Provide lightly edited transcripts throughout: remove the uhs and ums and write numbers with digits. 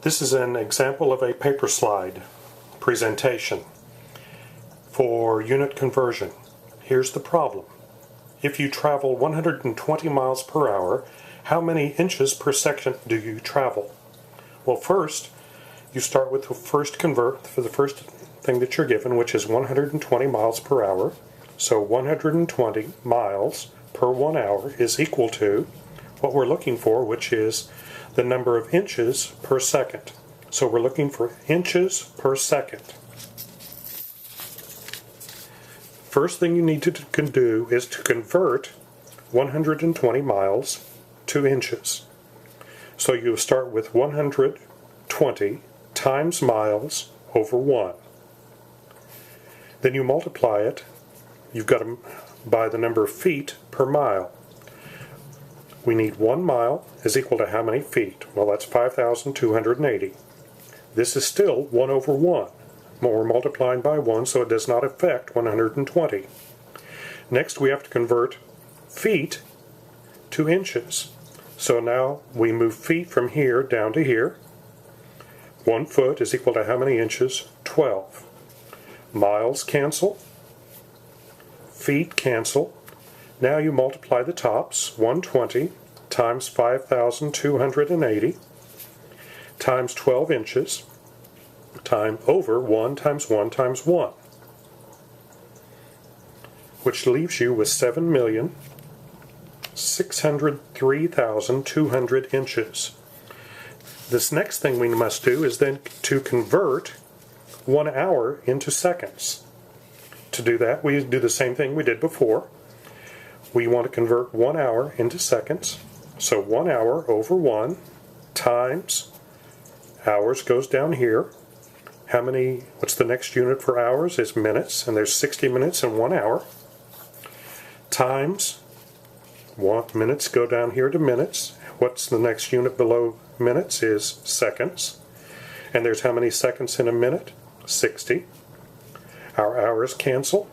This is an example of a PaperSlide presentation for unit conversion. Here's the problem. If you travel 120 miles per hour, how many inches per second do you travel? Well, first, you start with the first convert for the first thing that you're given, which is 120 miles per hour. So 120 miles per 1 hour is equal to what we're looking for, which is the number of inches per second. So we're looking for inches per second. First thing you need to do is to convert 120 miles to inches. So you start with 120 times miles over 1. Then you multiply it. You've got to by the number of feet per mile. We need 1 mile is equal to how many feet? Well, that's 5,280. This is still 1 over 1. We're multiplying by 1, so it does not affect 120. Next, we have to convert feet to inches. So now we move feet from here down to here. 1 foot is equal to how many inches? 12. Miles cancel. Feet cancel. Now you multiply the tops. 120 times 5,280 times 12 inches time over 1 times 1 times 1, which leaves you with 7,603,200 inches. This next thing we must do is then to convert 1 hour into seconds. To do that, we do the same thing we did before. We want to convert 1 hour into seconds. So 1 hour over 1 times hours goes down here. What's the next unit for hours is minutes, and there's 60 minutes in 1 hour. Times minutes go down here to minutes. What's the next unit below minutes is seconds. And there's how many seconds in a minute? 60. Our hours cancel.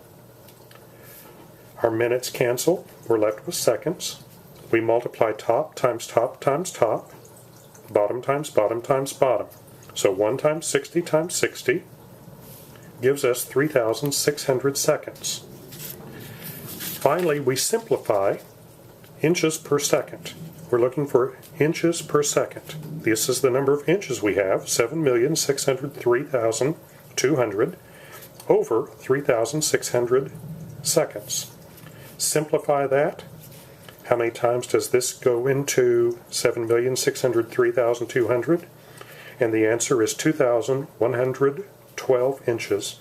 Our minutes cancel. We're left with seconds. We multiply top times top times top. Bottom times bottom times bottom. So 1 times 60 times 60 gives us 3,600 seconds. Finally, we simplify inches per second. We're looking for inches per second. This is the number of inches we have, 7,603,200 over 3,600 seconds. Simplify that. How many times does this go into 7,603,200? And the answer is 2,112 inches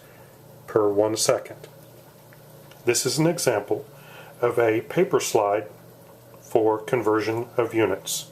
per 1 second. This is an example of a PaperSlide for conversion of units.